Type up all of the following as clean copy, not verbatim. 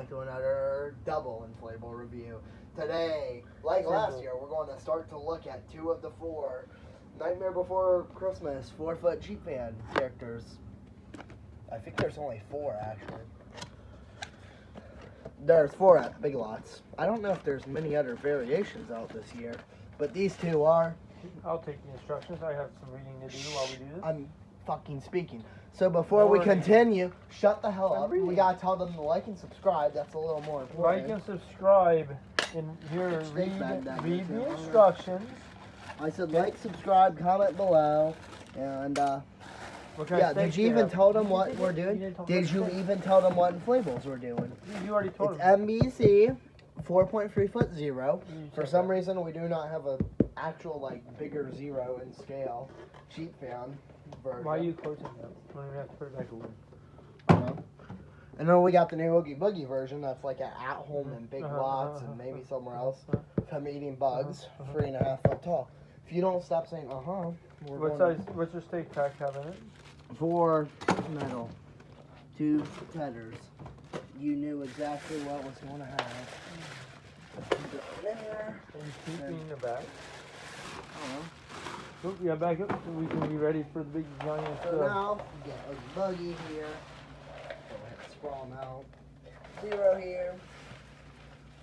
back to another double inflatable review. Today, like last year, we're going to start to look at 2 of the 4 Nightmare Before Christmas 4-foot sheep fan characters. I think there's only 4 actually. There's 4 at Big Lots. I don't know if there's many other variations out this year, but these 2 are. I'll take the instructions. I have some reading to do while we do this. I'm fucking speaking. So before we continue, shut the hell up. We gotta tell them to like and subscribe. That's a little more important. Like and subscribe. And here, read the instructions. I said like, subscribe, comment below, and yeah. Did you even tell them what we're doing? Did you even tell them what inflatables we're doing? You already told them. It's MBC 4.3-foot zero. For some reason, we do not have a actual like bigger zero in scale sheep fan version. Why are you closing that? I don't even have to put it back away. And then we got the new Oogie Boogie version that's like at home in Big Lots and maybe somewhere else. From eating bugs, 3.5 foot tall. If you don't stop saying what size? What's your steak pack have in it? 4 metal, 2 tethers. You knew exactly what was going to have. There. And you keep in the back. Uh-huh. Oop, yeah, back up so we can be ready for the big giant So now, we got Oogie Boogie here. Go ahead and sprawl him out. Zero here.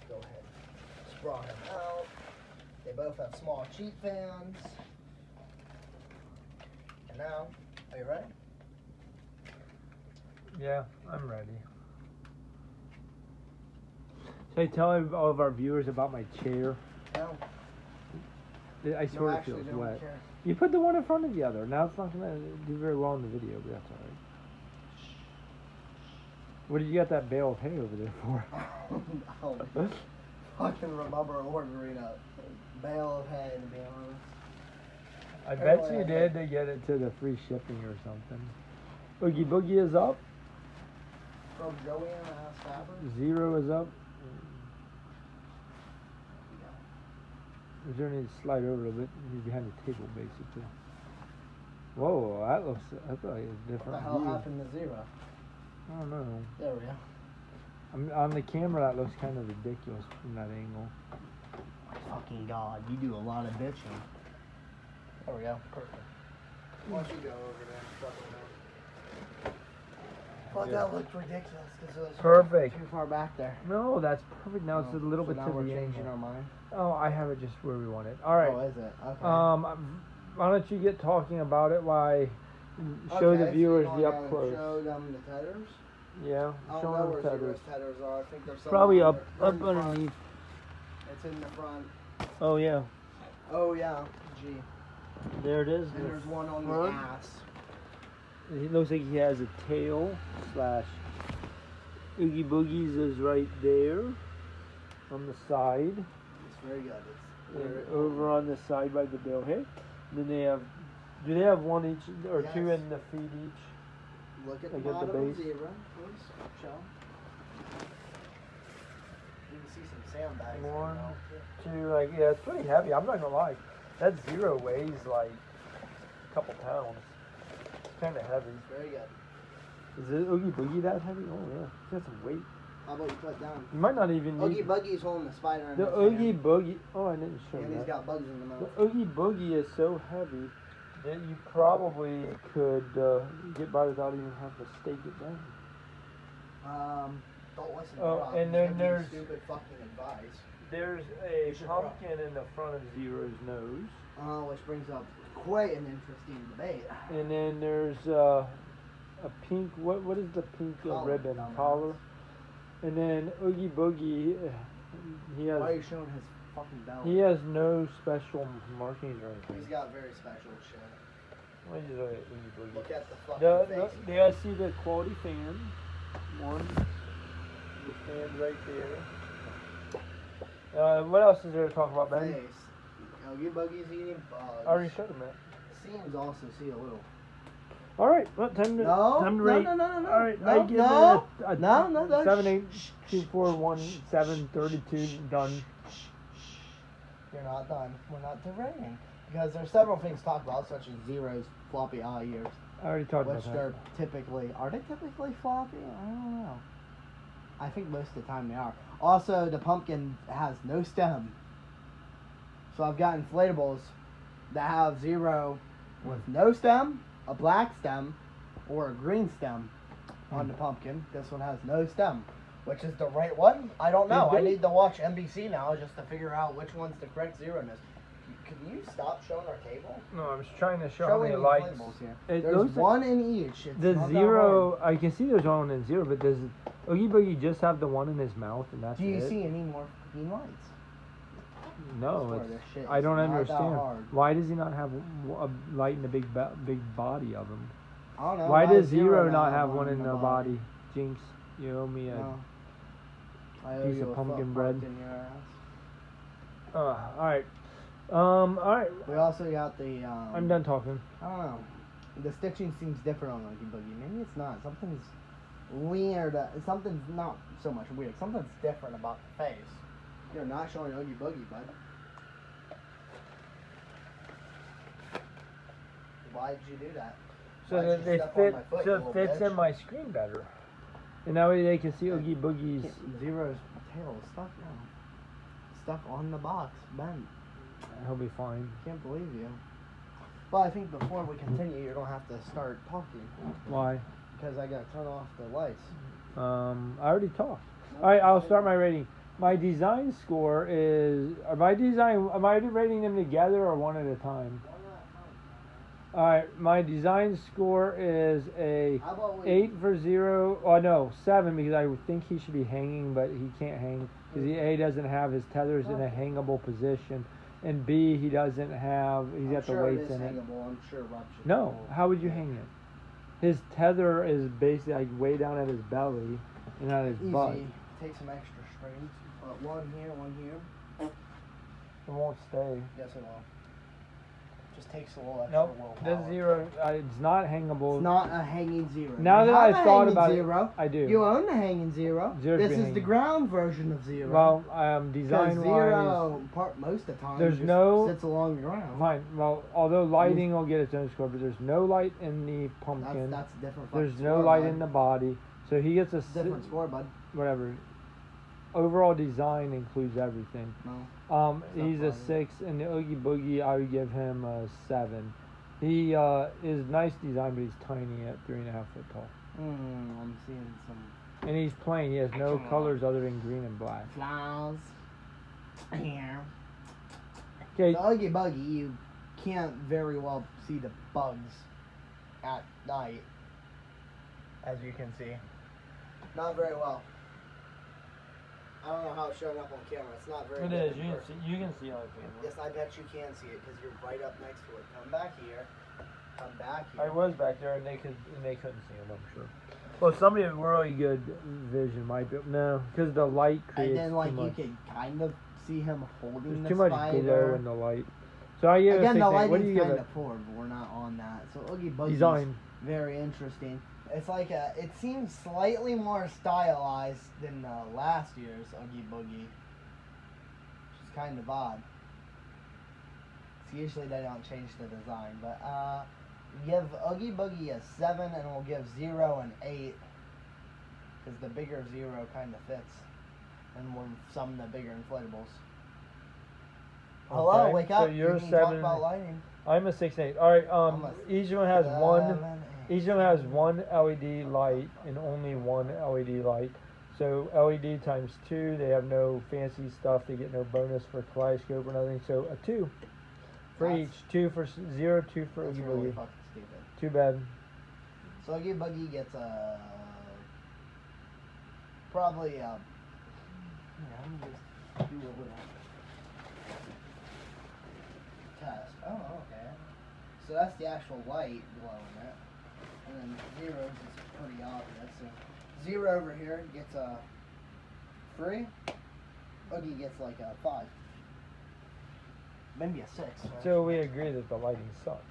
Go ahead and sprawl him out. They both have small sheep fans. And now, are you ready? Yeah, I'm ready. Should I tell all of our viewers about my chair? No. I swear it feels wet. You put the one in front of the other. Now it's not going to do very well in the video, but that's alright. What did you got that bale of hay over there for? I can remember ordering a bale of hay, to be honest. I bet you did to get it to the free shipping or something. Oogie Boogie is up. From Joey and Fabric. 0 is up. Is there any slide over a little bit? He's behind the table, basically. Whoa, that's like a different What the hell view. happened to 0? I don't know. There we go. On the camera, that looks kind of ridiculous from that angle. Fucking God, you do a lot of bitching. There we go. Perfect. Why don't you go over there? Fuck, that looked ridiculous because it was Perfect. too far back there. No, that's perfect. Now it's a little bit now to we're the changing angle. our mind. Oh, I have it just where we want it. All right. Oh, is it? Okay. Why don't you get talking about it while I show the viewers the up close? Show them the tethers? Yeah, I show don't know them where the tethers. Zero's tethers are. I think they're somewhere Probably up they're in the front. underneath. It's in the front. Oh yeah. Oh yeah. Gee. There it is. And there's one on front. the ass. It looks like he has a tail slash Oogie Boogie's is right there on the side. It's very good. And over on the side by the bill head. Then they have, do they have one each or Yes. 2 in the feet each? Look at Like the at the bottom of base. 0, please. Show. You can see some sandbags. 1, 2, like, yeah, it's pretty heavy. I'm not gonna lie. That 0 weighs like a couple pounds. It's kind of heavy. Very good. Is it Oogie Boogie that heavy? Oh yeah, it's got some weight. How about you put down? You might not even Oogie need Boogie's holding the spider in the his Oogie hand. Boogie. Oh, I didn't show And he's that. got bugs in the mouth. The Oogie Boogie is so heavy that you probably could get by without even having to stake it down. Don't listen to Oh, Rob. and He's then giving you there's- stupid fucking advice. There's a should pumpkin in the front of Zero's nose. Which brings up quite an interesting debate. And then there's a pink, what is the pink Collar, ribbon? dumbass. Collar. And then Oogie Boogie, he Why are you has showing his fucking belly? he has no special markings or anything. He's got very special shit. What is Oogie Boogie? Look at the fucking The, face. do you guys see the quality fan? One. The fan right there. What else is there to talk about, Ben? Face. Oogie Boogie's eating bugs. I already showed him that. Seems also see a little. All right, well, time to rate. No. All right, no, I give no, it a no. 7, 8, 2, 4, 1, 7, 32, done. You're not done. We're not to rating. Because there's several things to talk about, such as Zero's floppy eye ears. I already talked Which about they're typically, are they typically floppy? I don't know. I I think most of the time they are. Also, the pumpkin has no stem. So I've got inflatables that have Zero with no stem, a black stem, or a green stem on the pumpkin. This one has no stem. Which is the right one? I don't know. I need to watch NBC now just to figure out which one's the correct Zero-ness. Can you stop showing our table? No, I'm just trying to show how Showing many the lights. inflatables here. It There's looks like one in each. It's the not that Zero, I can see there's one in Zero, but does Oogie Boogie just have the one in his mouth and that's hard. Do you it? see any more green lights? No, That's where this shit I is don't not that understand. hard. Why does he not have a light in the big body of him? I don't know. Why does Zero not not have one in the body? Jinx, you owe me a No. I owe piece you of a pumpkin foot bread. marked in your ass. Alright. Alright. We also got the. I'm done talking. I don't know. The stitching seems different on Oogie Boogie. Maybe it's not. Something's weird. Something's not so much weird. Something's different about the face. You're not showing Oogie Boogie, bud. Why'd you do that? So Why'd that you they step on fit, my foot, so you it little fits bitch? in my screen better. And that way they can see Oogie Boogie's. Zero's tail is stuck now. Stuck on the box, bent. He'll be fine. Can't believe you. Well, I think before we continue, you're gonna have to start talking. Why? Because I gotta turn off the lights. I already talked. Alright, I'll start my rating. My design score is. Am I rating them together or one at a time? Alright, my design score is a How about we 8 for Zero. Oh no, 7 because I would think he should be hanging, but he can't hang because A doesn't have his tethers in a hangable position, and B he doesn't have. He's got the weights in it. I'm sure Rob should No, how would you hang it? His tether is basically like way down at his belly and at his butt. Easy. Take some extra strings. One here, one here. It won't stay. Yes, it will. Just takes a little extra Nope. willpower. This Zero, it's not hangable. It's not a hanging Zero. Now You that have I've a thought hanging about Zero. it, I do. You own the hanging Zero. Zero's This been is the hanging. ground version of Zero. Well, Because design wise, Zero, most of the time, there's just no- sits along the ground. fine. Well, although lighting will get its own score, but there's no light in the pumpkin. That's a different. There's fucking no score, light bud. in the body, so he gets a Different score, bud. whatever. Overall design includes everything. No. He's a funny. 6, and the Oogie Boogie I would give him a 7. He is nice design, but he's tiny at 3.5 foot tall. I'm seeing some And he's plain. He has no colors other than green and black. flowers here. Okay, The Oogie Boogie, you can't very well see the bugs at night, as you can see. Not very well. I don't know how it's showing up on camera. It's not very it good is. in You can person. see. You can see on camera. Yes, I bet you can see it because you're right up next to it. Come back here. Come back here. I was back there, and they couldn't see him. I'm sure. Well, somebody with really good vision might be. No, because the light creates And then, like, too you much. can kind of see him holding There's the too much spider. glow in the light. So I give it a Again, 6. the What do lighting's you give kind it? of poor, but we're not on that. So Oogie Boogie's Design. very interesting. It's like it seems slightly more stylized than last year's Oogie Boogie, which is kind of odd. So usually they don't change the design, but give Oogie Boogie a 7, and we'll give Zero an 8, because the bigger Zero kind of fits, and with some of the bigger inflatables. Hello, Okay, wake so up! you're You can talk 7. about lighting. I'm a 6 8. All right. I'm a Each one has one. 7, Each of them has one LED light and only one LED light. So LED times 2. They have no fancy stuff. They get no bonus for kaleidoscope or nothing. So a 2 for That's- each. 2 for Zero, 2 for That's Oogie really Boogie. fucking stupid. Too bad. So Oogie Boogie gets probably yeah, let me just do a little test. Oh, okay. So that's the actual light glowing it. And then Zero's is pretty obvious. So Zero over here gets a 3. Oogie gets like a 5. Maybe a 6. So we agree that the lighting sucks.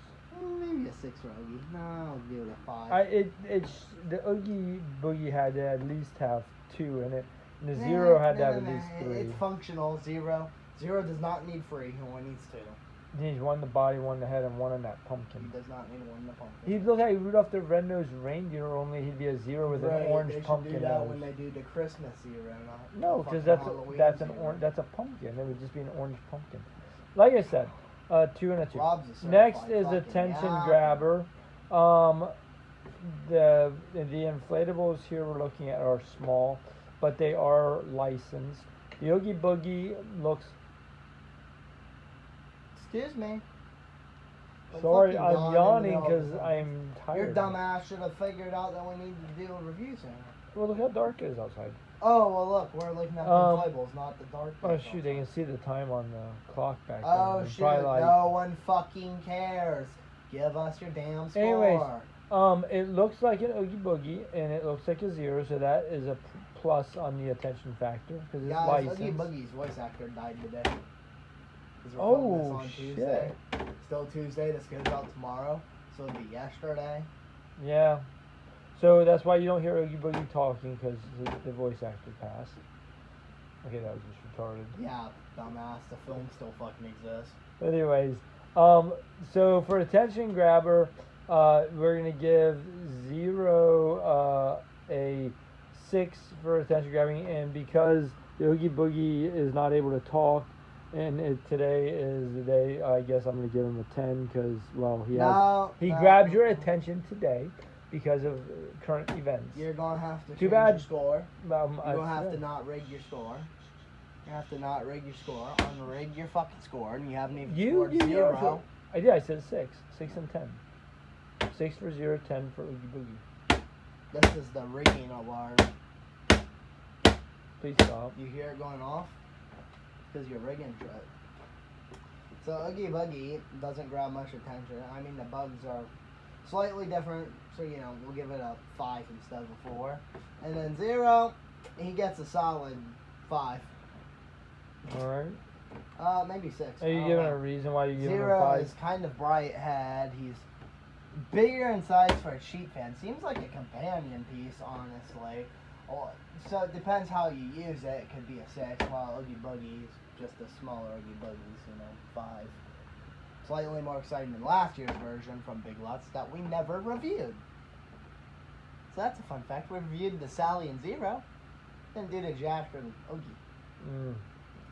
Maybe a 6 for Oogie. No, I'll give it a 5. It's the Oogie Boogie had to at least have 2 in it, and the Zero had to have at least 3. It's functional. Zero does not need 3. He only needs 2. He needs one in the body, one in the head, and one in that He pumpkin. does not need one in the pumpkin. He'd look like Rudolph the Red-Nosed Reindeer, only he'd be a zero with an orange they pumpkin should do that nose. when they do the Christmas Zero, not No, the because fucking that's Halloween that's Zero. a pumpkin. It would just be an orange pumpkin. Like I said, 2 and a 2. Rob's a certified Next is fucking attention yapper. grabber. The inflatables here we're looking at are small, but they are licensed. The Oogie Boogie looks. Excuse me. Don't Sorry, fucking I'm yawn in the yawning middle of because the- I'm tired. Your dumbass should have figured out that we need to do a review soon. Well, look how dark it is outside. Oh, well, look, we're looking at the inflatables, not the dark. Oh bits shoot, they can see the time on the clock back there. Oh, It's shoot, probably like- no one fucking cares. Give us your damn score. Anyways, it looks like an Oogie Boogie, and it looks like a 0, so that is a plus on the attention factor because it's Guys, licensed. Oogie Boogie's voice actor died today. 'Cause we're Oh, filming this on shit. Tuesday. Still Tuesday, this goes out tomorrow, so it'll be yesterday. Yeah, so that's why you don't hear Oogie Boogie talking because the voice actor passed. Okay, that was just retarded. Yeah, dumbass, the film still fucking exists. But anyways, so for attention grabber, we're gonna give 0 a 6 for attention grabbing, and because the Oogie Boogie is not able to talk, and today is the day, I guess I'm gonna give him a 10 because well he grabs your attention today because of current events. You're gonna have to Too change bad. your score. You're I gonna have to said. not rig your score. You have to not rig your score. Unrig your fucking score, and you haven't even You scored did 0. also- I did. I said 6 and 10. 6 for 0, 10 for Oogie Boogie. This is the rigging alarm. Please stop. You hear it going off? Because you're rigging to it. So Oogie Boogie doesn't grab much attention. I mean, the bugs are slightly different, so you know, we'll give it a 5 instead of a 4. And then 0, he gets a solid 5. Alright. Maybe 6. Are you giving a reason why you give him a 0 5? is kind of bright head. He's bigger in size for a sheep fan. Seems like a companion piece, honestly. So it depends how you use it. It could be a 6, while Oogie Boogie's just a smaller Oogie Boogie's, 5. Slightly more exciting than last year's version from Big Lots that we never reviewed. So that's a fun fact. We reviewed the Sally and 0. Didn't do the Jack or the Oogie.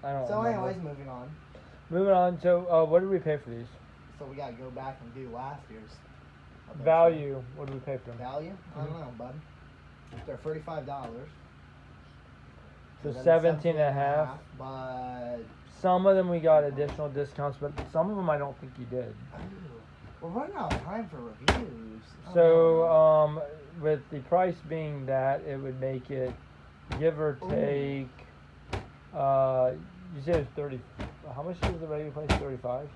I don't So remember. anyways, moving on. Moving on. So, what did we pay for these? So we gotta go back and do last year's. Value. What did we pay for them? Value? I don't know, bud. They're $35. So then 17 and a half. But Some of them we got additional discounts, but some of them I don't think you did. we're running out of time for reviews. So, with the price being that, it would make it, give or take, you said it was 30. How much is the regular price? 35.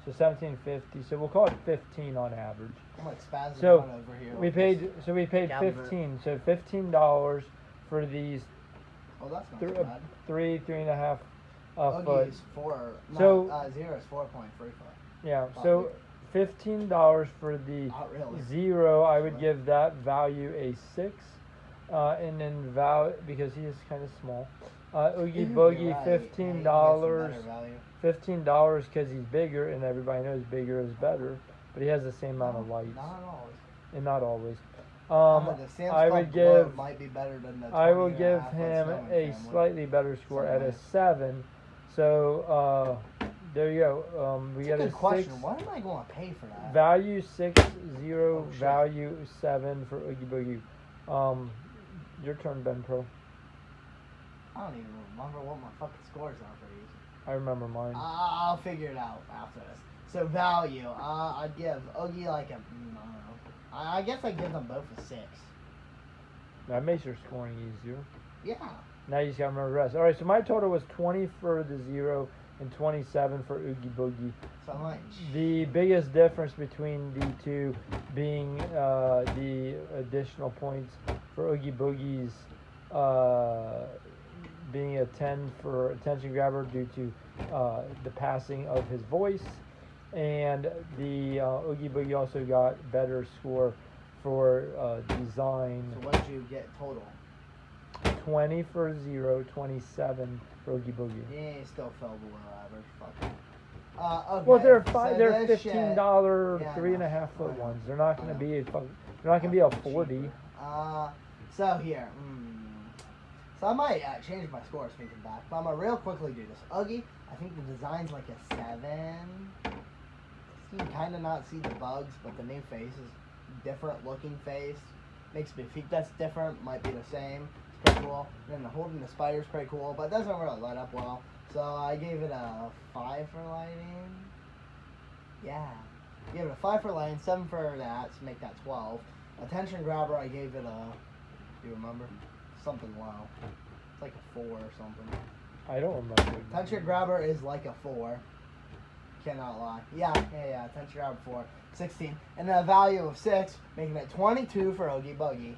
So 17.50. So we'll call it 15 on average. I'm like spazzing So out over here. we paid. So we paid Calvert. 15. So $15 for these Oh, that's not so bad. 3.5 foot. Oogie's 4. So- No, 0 is 4.35. Yeah. Oh, So $15 for the Not really. 0. I would give that value a 6. And then because he is kind of small. Oogie You're Boogie, right. $15. Hey, he gets some better value. $15 because he's bigger, and everybody knows bigger is better. But he has the same amount of lights, Not always. and not always. The Sam's I Club would Glow give. might be better than the I will 20 give and a half him Snowman a family. slightly better score at a Somewhere. 7. So there you go. We It's got a a good question. 6. Why am I going to pay for that? Value 6, 0. Oh, shit. Value 7 for Oogie Boogie. Your turn, Ben Pro. I don't even remember what my fucking scores are for these. I remember mine. I'll figure it out after this. So value, I'd give Oogie like a, I don't know. I guess I'd give them both a 6. That makes your scoring easier. Yeah. Now you just gotta remember the rest. Alright, so my total was 20 for the 0 and 27 for Oogie Boogie. So much. The biggest difference between the two being the additional points for Oogie Boogie's being a 10 for attention grabber due to the passing of his voice, and the Oogie Boogie also got better score for design. So what did you get total? 20 for 0, 27 for Oogie Boogie. Yeah, you still fell below average. Fuck it. Okay. Well, they're so they're this shit- $15 Yeah, I 3.5 foot know. ones. They're not I gonna know. be they're not gonna be a 40. Cheaper. So here. So I might change my score speaking back, but I'm gonna real quickly do this. Oogie, I think the design's like a 7. You can kind of not see the bugs, but the new face is different looking face. Makes me think that's different. Might be the same. It's pretty cool. And then holding the spider's pretty cool, but it doesn't really light up well. So I gave it a 5 for lighting. Yeah. Gave it a 5 for lighting, 7 for that, so make that 12. Attention grabber, I gave it a, do you remember? Something low. It's like a 4 or something. I don't remember. Attention grabber is like a 4. Cannot lie. Yeah. Attention grabber 4. 16. And then a value of 6, making it 22 for Oogie Boogie.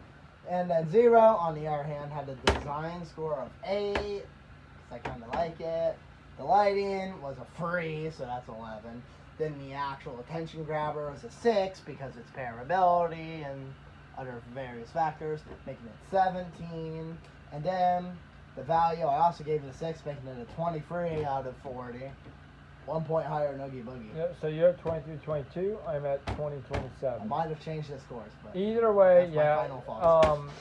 And then 0, on the other hand, had a design score of 8. Because I kind of like it. The lighting was a 3, so that's 11. Then the actual attention grabber was a 6 because it's pairability and other various factors, making it 17. And then the value, I also gave it a 6, making it a 23 out of 40. 1 point higher than Oogie Boogie. Yep, so you're at 23-22. I'm at 20-27. I might have changed the scores, but Either way, that's my yeah. final thoughts.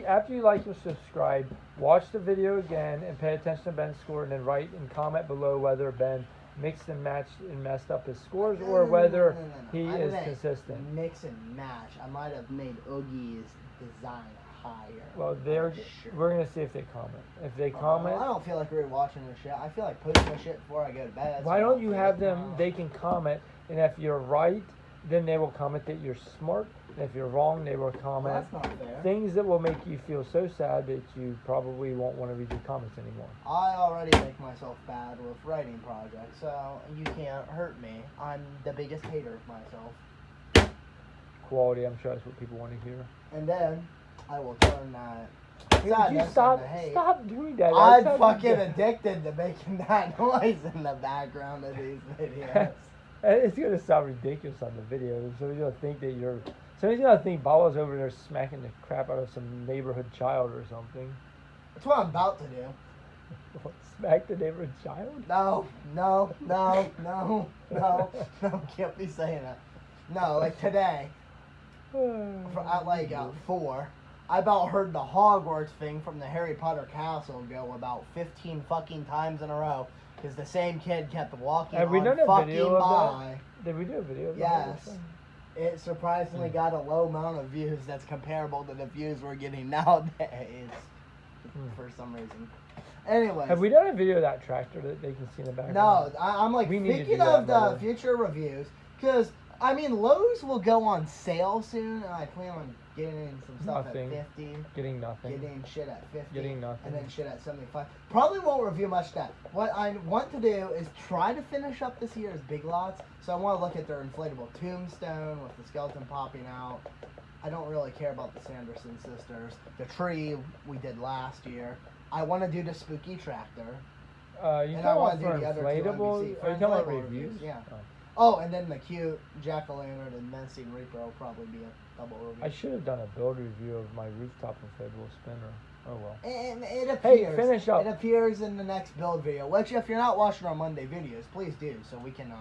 After you like and subscribe, watch the video again and pay attention to Ben's score, and then write and comment below whether Ben mixed and matched and messed up his scores or whether he I is didn't consistent. Mix and match. I might have made Oogie's design higher. Well, Sure. we're gonna see if they comment. If they I comment, don't feel like rewatching this shit. I feel like posting this shit before I go to bed. why so don't you feel have like, them? They can comment, and if you're right, then they will comment that you're smart. And if you're wrong, they will Well, comment that's not fair. things that will make you feel so sad that you probably won't want to read your comments anymore. I already make myself bad with writing projects, so you can't hurt me. I'm the biggest hater of myself. Quality, I'm sure that's what people want to hear. And then I will turn that. Would you sadness stop into hate. doing that? I'm That's fucking how you addicted to making that noise in the background of these videos. get- It's gonna sound ridiculous on the video. Somebody's gonna think that somebody's gonna think Bala's over there smacking the crap out of some neighborhood child or something. That's what I'm about to do. Smack the neighborhood child? No, can't be saying that. No, like today, at like 4, I about heard the Hogwarts thing from the Harry Potter castle go about 15 fucking times in a row. Because the same kid kept walking Have we on done a fucking video of by. that? Did we do a video of Yes. that? It surprisingly got a low amount of views that's comparable to the views we're getting nowadays. For some reason. Anyways. Have we done a video of that tractor that they can see in the background? No, I'm like We need to thinking do that, of by the the way. future reviews. Because, I mean, Lowe's will go on sale soon. And I plan on getting some stuff Nothing. at 50. Getting nothing. Getting shit at 50. Getting nothing. And then shit at 75. Probably won't review much of that. What I want to do is try to finish up this year's Big Lots. So I want to look at their inflatable tombstone with the skeleton popping out. I don't really care about the Sanderson sisters. The tree we did last year. I want to do the spooky tractor. You And I talking wanna about do for the other two inflatable? NBC. Are you talking about Inflatable reviews? reviews, yeah. Oh. Oh, and then the cute jack-o'-lantern and menacing reaper will probably be a double review. I should have done a build review of my rooftop inflatable spinner. Oh well. And it Hey, appears. finish up. It appears in the next build video. Which, if you're not watching our Monday videos, please do, so we can,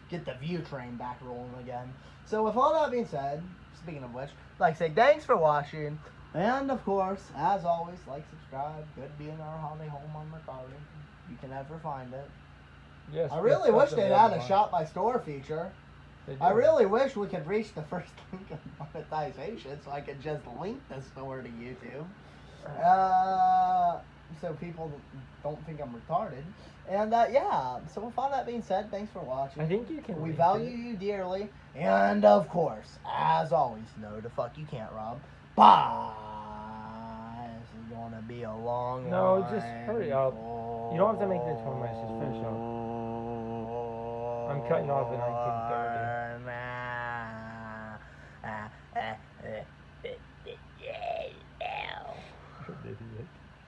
get the view train back rolling again. So, with all that being said, speaking of which, I'd like to say thanks for watching, and of course, as always, like, subscribe. Good being our holiday home on Mercari. You can never find it. Yes. I really wish they'd add a shop by store feature. I really wish we could reach the first link of monetization so I could just link the store to YouTube. So people don't think I'm retarded. And yeah, so with all that being said, thanks for watching. I think you can. We link value it. you dearly. And of course, as always, no the fuck you can't rob. Bye. This is gonna be a long No, one. just hurry up. You don't have to make this 20 minutes. Just finish up. I'm cutting off at 19:30.